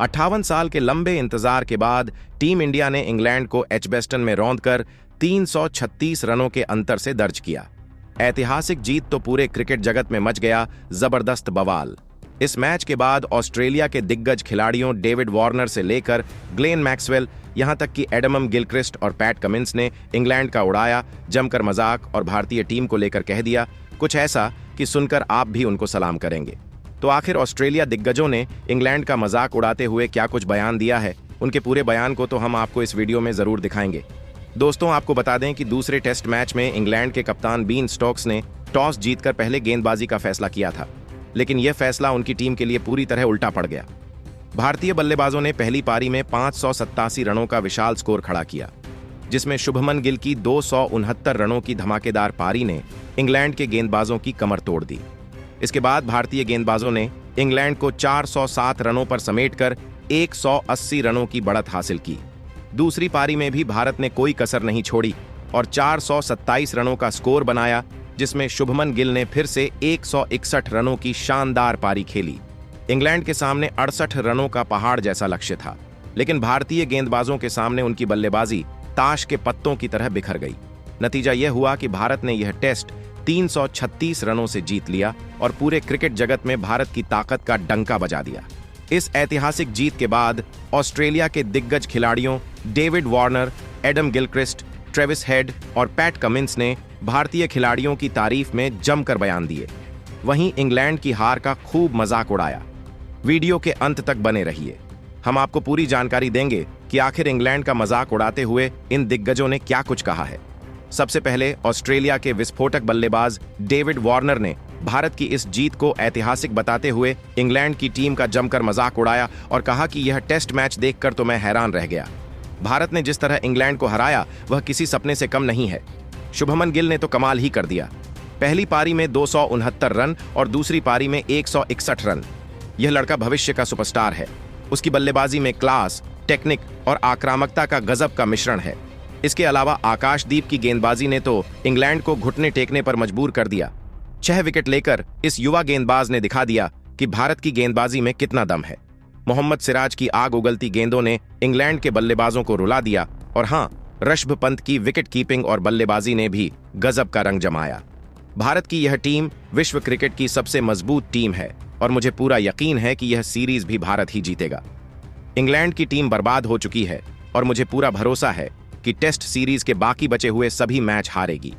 58 साल के लंबे इंतजार के बाद टीम इंडिया ने इंग्लैंड को एजबेस्टन में रौंदकर 336 रनों के अंतर से दर्ज किया। ऐतिहासिक जीत तो पूरे क्रिकेट जगत में मच गया जबरदस्त बवाल। इस मैच के बाद ऑस्ट्रेलिया के दिग्गज खिलाड़ियों डेविड वार्नर से लेकर ग्लेन मैक्सवेल, यहां तक कि एडम गिलक्रिस्ट और पैट कमिंस ने इंग्लैंड का उड़ाया जमकर मजाक और भारतीय टीम को लेकर कह दिया कुछ ऐसा कि सुनकर आप भी उनको सलाम करेंगे। तो आखिर ऑस्ट्रेलिया दिग्गजों ने इंग्लैंड का मजाक उड़ाते हुए क्या कुछ बयान दिया है, उनके पूरे बयान को तो हम आपको इस वीडियो में जरूर दिखाएंगे। दोस्तों, आपको बता दें कि दूसरे टेस्ट मैच में इंग्लैंड के कप्तान बीन स्टोक्स ने टॉस जीतकर पहले गेंदबाजी का फैसला किया था, लेकिन यह फैसला उनकी टीम के लिए पूरी तरह उल्टा पड़ गया। भारतीय बल्लेबाजों ने पहली पारी में 587 रनों का विशाल स्कोर खड़ा किया, जिसमें शुभमन गिल की 269 रनों की धमाकेदार पारी ने इंग्लैंड के गेंदबाजों की कमर तोड़ दी। इसके बाद भारतीय गेंदबाजों ने इंग्लैंड को 407 रनों पर समेटकर 180 रनों की बढ़त हासिल की। दूसरी पारी में भी भारत ने कोई कसर नहीं छोड़ी और 427 रनों का स्कोर बनाया, जिसमें शुभमन गिल ने फिर से 161 रनों की शानदार पारी खेली। इंग्लैंड के सामने 68 रनों का पहाड़ जैसा लक्ष्य था, लेकिन भारतीय गेंदबाजों के सामने उनकी बल्लेबाजी ताश के पत्तों की तरह बिखर गई। नतीजा यह हुआ कि भारत ने यह टेस्ट 336 रनों से जीत लिया और पूरे क्रिकेट जगत में भारत की ताकत का डंका बजा दिया। इस ऐतिहासिक जीत के बाद ऑस्ट्रेलिया के दिग्गज खिलाड़ियों David Warner, Adam Gilchrist, Travis head और पैट कमिंस ने भारतीय खिलाड़ियों की तारीफ में जमकर बयान दिए। वहीं इंग्लैंड की हार का खूब मजाक उड़ाया। वीडियो के अंत तक बने रहिए, हम आपको पूरी जानकारी देंगे कि आखिर इंग्लैंड का मजाक उड़ाते हुए इन दिग्गजों ने क्या कुछ कहा है। सबसे पहले ऑस्ट्रेलिया के विस्फोटक बल्लेबाज डेविड वार्नर ने भारत की इस जीत को ऐतिहासिक बताते हुए इंग्लैंड की टीम का जमकर मजाक उड़ाया और कहा कि यह टेस्ट मैच देखकर तो मैं हैरान रह गया। भारत ने जिस तरह इंग्लैंड को हराया वह किसी सपने से कम नहीं है। शुभमन गिल ने तो कमाल ही कर दिया। पहली पारी में 269 रन और दूसरी पारी में 161 रन। यह लड़का भविष्य का सुपरस्टार है। उसकी बल्लेबाजी में क्लास, टेक्निक और आक्रामकता का गजब का मिश्रण है। इसके अलावा आकाशदीप की गेंदबाजी ने तो इंग्लैंड को घुटने टेकने पर मजबूर कर दिया। 6 विकेट लेकर इस युवा गेंदबाज ने दिखा दिया कि भारत की गेंदबाजी में कितना दम है। मोहम्मद सिराज की आग उगलती गेंदों ने इंग्लैंड के बल्लेबाजों को रुला दिया और हां, ऋषभ पंत की विकेट कीपिंग और बल्लेबाजी ने भी गजब का रंग जमाया। भारत की यह टीम विश्व क्रिकेट की सबसे मजबूत टीम है और मुझे पूरा यकीन है कि यह सीरीज भी भारत ही जीतेगा। इंग्लैंड की टीम बर्बाद हो चुकी है और मुझे पूरा भरोसा है कि टेस्ट सीरीज के बाकी बचे हुए सभी मैच हारेगी।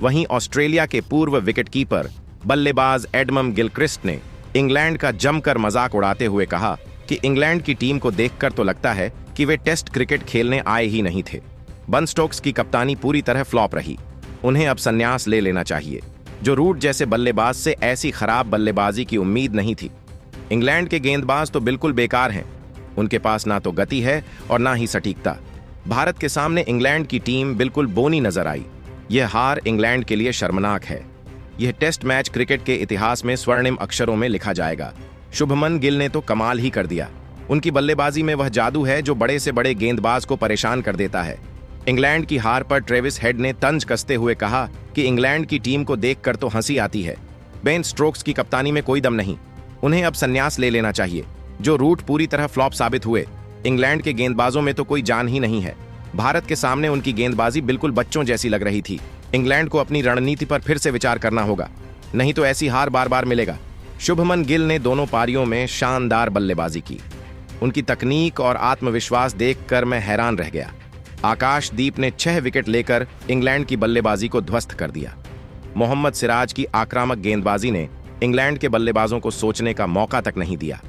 वहीं ऑस्ट्रेलिया के पूर्व विकेटकीपर बल्लेबाज एडम गिलक्रिस्ट ने इंग्लैंड का जमकर मजाक उड़ाते हुए कहा कि इंग्लैंड की टीम को देखकर तो लगता है कि वे टेस्ट क्रिकेट खेलने आए ही नहीं थे। बन स्टोक्स की कप्तानी पूरी तरह फ्लॉप रही। उन्हें अब संन्यास ले लेना चाहिए। जो रूट जैसे बल्लेबाज से ऐसी खराब बल्लेबाजी की उम्मीद नहीं थी। इंग्लैंड के गेंदबाज तो बिल्कुल बेकार हैं। उनके पास ना तो गति है और ना ही सटीकता। भारत के सामने इंग्लैंड की टीम बिल्कुल बोनी नजर आई। यह हार इंग्लैंड के लिए शर्मनाक है। यह टेस्ट मैच क्रिकेट के इतिहास में स्वर्णिम अक्षरों में लिखा जाएगा। शुभमन गिल ने तो कमाल ही कर दिया। उनकी बल्लेबाजी में वह जादू है जो बड़े से बड़े गेंदबाज को परेशान कर देता है। इंग्लैंड की हार पर ट्रेविस हेड ने तंज कसते हुए कहा कि इंग्लैंड की टीम को देखकर तो हंसी आती है। बेन स्टोक्स की कप्तानी में कोई दम नहीं। उन्हें अब संन्यास ले लेना चाहिए। जो रूट पूरी तरह फ्लॉप साबित हुए। इंग्लैंड के गेंदबाजों में तो कोई जान ही नहीं है। भारत के सामने उनकी गेंदबाजी बिल्कुल बच्चों जैसी लग रही थी। इंग्लैंड को अपनी रणनीति पर फिर से विचार करना होगा, नहीं तो ऐसी हार बार बार मिलेगा। शुभमन गिल ने दोनों पारियों में शानदार बल्लेबाजी की। उनकी तकनीक और आत्मविश्वास देखकर मैं हैरान रह गया। आकाशदीप ने 6 विकेट लेकर इंग्लैंड की बल्लेबाजी को ध्वस्त कर दिया। मोहम्मद सिराज की आक्रामक गेंदबाजी ने इंग्लैंड के बल्लेबाजों को सोचने का मौका तक नहीं दिया।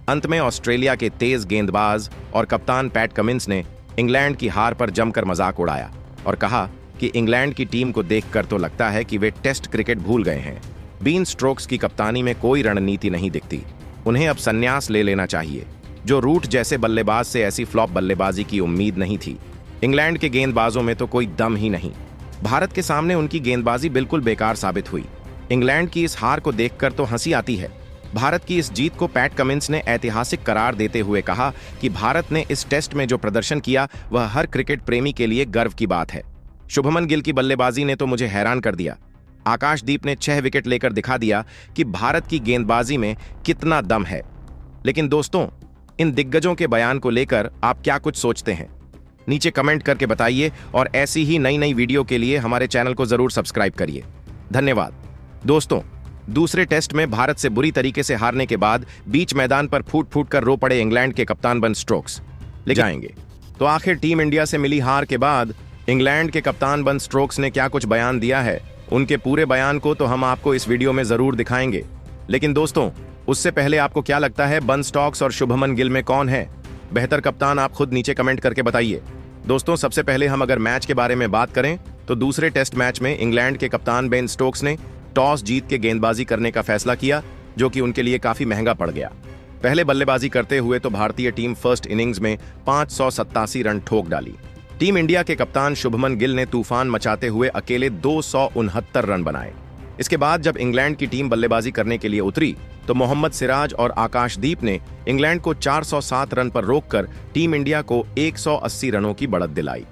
अंत में ऑस्ट्रेलिया के तेज गेंदबाज और कप्तान पैट कमिंस ने इंग्लैंड की हार पर जमकर मजाक उड़ाया और कहा कि इंग्लैंड की टीम को देखकर तो लगता है कि वे टेस्ट क्रिकेट भूल गए हैं। बीन स्टोक्स की कप्तानी में कोई रणनीति नहीं दिखती। उन्हें अब संन्यास ले लेना चाहिए। जो रूट जैसे बल्लेबाज से ऐसी फ्लॉप बल्लेबाजी की उम्मीद नहीं थी। इंग्लैंड के गेंदबाजों में तो कोई दम ही नहीं। भारत के सामने उनकी गेंदबाजी बिल्कुल बेकार साबित हुई। इंग्लैंड की इस हार को देखकर तो हंसी आती है। भारत की इस जीत को पैट कमिंस ने ऐतिहासिक करार देते हुए कहा कि भारत ने इस टेस्ट में जो प्रदर्शन किया वह हर क्रिकेट प्रेमी के लिए गर्व की बात है। शुभमन गिल की बल्लेबाजी ने तो मुझे हैरान कर दिया। आकाशदीप ने 6 विकेट लेकर दिखा दिया कि भारत की गेंदबाजी में कितना दम है। लेकिन दोस्तों, इन दिग्गजों के बयान को लेकर आप क्या कुछ सोचते हैं? नीचे कमेंट करके बताइए और ऐसी ही नई नई वीडियो के लिए हमारे चैनल को जरूर सब्सक्राइब करिए। धन्यवाद। दोस्तों, दूसरे टेस्ट में भारत से बुरी तरीके से हारने के बाद बीच मैदान पर फूट फूट कर रो पड़े इंग्लैंड के कप्तान बेन स्टोक्स ले जाएंगे। तो आखिर टीम इंडिया से मिली हार के बाद इंग्लैंड के कप्तान बेन स्टोक्स ने क्या कुछ बयान दिया है, उनके पूरे बयान को तो हम आपको इस वीडियो में जरूर दिखाएंगे। लेकिन दोस्तों, उससे पहले आपको क्या लगता है, बेन स्टोक्स और शुभमन गिल में कौन है बेहतर कप्तान? आप खुद नीचे कमेंट करके बताइए। दोस्तों, सबसे पहले हम अगर मैच के बारे में बात करें तो दूसरे टेस्ट मैच में इंग्लैंड के कप्तान बेन स्टोक्स ने टॉस जीत के गेंदबाजी करने का फैसला किया, जो कि उनके लिए काफी महंगा पड़ गया। पहले बल्लेबाजी करते हुए तो भारतीय टीम फर्स्ट इनिंग्स में 587 रन ठोक डाली। टीम इंडिया के कप्तान शुभमन गिल ने तूफान मचाते हुए अकेले 269 रन बनाए। इसके बाद जब इंग्लैंड की टीम बल्लेबाजी करने के लिए उतरी तो मोहम्मद सिराज और आकाशदीप ने इंग्लैंड को 407 रन पर रोककर टीम इंडिया को 180 रनों की बढ़त दिलाई।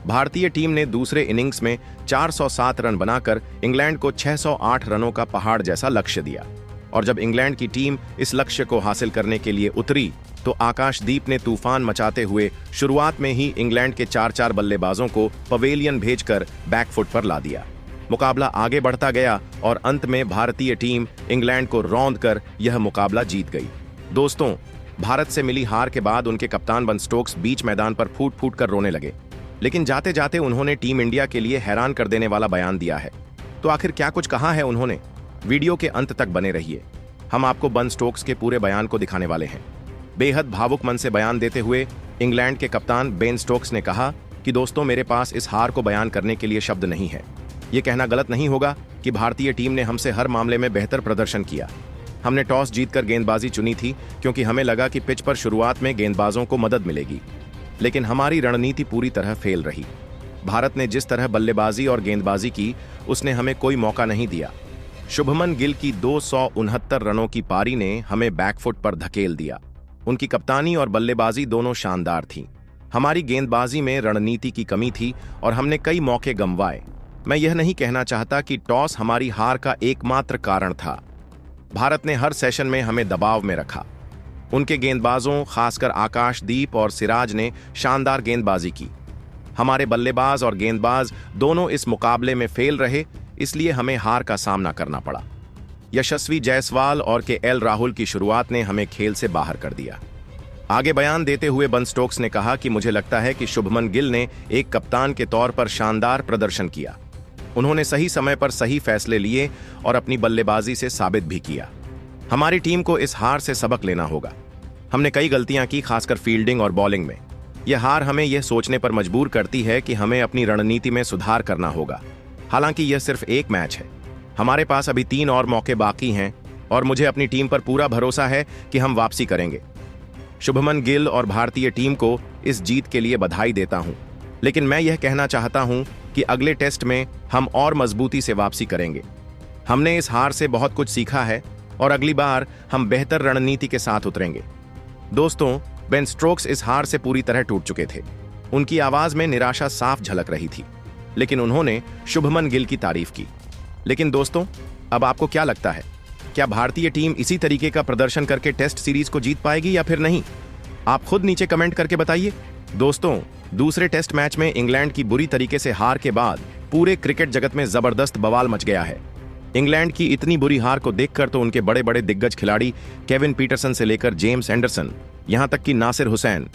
भारतीय टीम ने दूसरे इनिंग्स में 407 रन बनाकर इंग्लैंड को 608 रनों का पहाड़ जैसा लक्ष्य दिया। और जब इंग्लैंड की टीम इस लक्ष्य को हासिल करने के लिए उतरी तो आकाशदीप ने तूफान मचाते हुए शुरुआत में ही इंग्लैंड के 4 बल्लेबाजों को पवेलियन भेजकर बैकफुट पर ला दिया। मुकाबला आगे बढ़ता गया और अंत में भारतीय टीम इंग्लैंड को रौंद कर यह मुकाबला जीत गई। दोस्तों, भारत से मिली हार के बाद उनके कप्तान बेन स्टोक्स बीच मैदान पर फूट फूट कर रोने लगे, लेकिन जाते जाते उन्होंने टीम इंडिया के लिए हैरान कर देने वाला बयान दिया है। तो आखिर क्या कुछ कहा है उन्होंने? वीडियो के अंत तक बने रहिए, हम आपको बेन स्टोक्स के पूरे बयान को दिखाने वाले हैं। बेहद भावुक मन से बयान देते हुए इंग्लैंड के कप्तान बेन स्टोक्स ने कहा कि दोस्तों, मेरे पास इस हार को बयान करने के लिए शब्द नहीं है। ये कहना गलत नहीं होगा कि भारतीय टीम ने हमसे हर मामले में बेहतर प्रदर्शन किया। हमने टॉस जीतकर गेंदबाजी चुनी थी क्योंकि हमें लगा कि पिच पर शुरुआत में गेंदबाजों को मदद मिलेगी, लेकिन हमारी रणनीति पूरी तरह फेल रही। भारत ने जिस तरह बल्लेबाजी और गेंदबाजी की, उसने हमें कोई मौका नहीं दिया। शुभमन गिल की 269 रनों की पारी ने हमें बैकफुट पर धकेल दिया। उनकी कप्तानी और बल्लेबाजी दोनों शानदार थी। हमारी गेंदबाजी में रणनीति की कमी थी और हमने कई मौके गंवाए। मैं यह नहीं कहना चाहता कि टॉस हमारी हार का एकमात्र कारण था। भारत ने हर सेशन में हमें दबाव में रखा। उनके गेंदबाजों, खासकर आकाशदीप और सिराज ने शानदार गेंदबाजी की। हमारे बल्लेबाज और गेंदबाज दोनों इस मुकाबले में फेल रहे, इसलिए हमें हार का सामना करना पड़ा। यशस्वी जायसवाल और केएल राहुल की शुरुआत ने हमें खेल से बाहर कर दिया। आगे बयान देते हुए बेन स्टोक्स ने कहा कि मुझे लगता है कि शुभमन गिल ने एक कप्तान के तौर पर शानदार प्रदर्शन किया। उन्होंने सही समय पर सही फैसले लिए और अपनी बल्लेबाजी से साबित भी किया। हमारी टीम को इस हार से सबक लेना होगा। हमने कई गलतियां की, खासकर फील्डिंग और बॉलिंग में। यह हार हमें यह सोचने पर मजबूर करती है कि हमें अपनी रणनीति में सुधार करना होगा। हालांकि यह सिर्फ एक मैच है, हमारे पास अभी 3 और मौके बाकी हैं और मुझे अपनी टीम पर पूरा भरोसा है कि हम वापसी करेंगे। शुभमन गिल और भारतीय टीम को इस जीत के लिए बधाई देता हूं, लेकिन मैं यह कहना चाहता हूं कि अगले टेस्ट में हम और मजबूती से वापसी करेंगे। हमने इस हार से बहुत कुछ सीखा है और अगली बार हम बेहतर रणनीति के साथ उतरेंगे। दोस्तों, बेन स्टोक्स इस हार से पूरी तरह टूट चुके थे। उनकी आवाज में निराशा साफ झलक रही थी, लेकिन उन्होंने शुभमन गिल की तारीफ की। लेकिन दोस्तों, अब आपको क्या लगता है, क्या भारतीय टीम इसी तरीके का प्रदर्शन करके टेस्ट सीरीज को जीत पाएगी या फिर नहीं? आप खुद नीचे कमेंट करके बताइए। दोस्तों, दूसरे टेस्ट मैच में इंग्लैंड की बुरी तरीके से हार के बाद पूरे क्रिकेट जगत में जबरदस्त बवाल मच गया है। इंग्लैंड की इतनी बुरी हार को देखकर तो उनके बड़े बड़े दिग्गज खिलाड़ी केविन पीटरसन से लेकर जेम्स एंडरसन, यहां तक कि नासिर हुसैन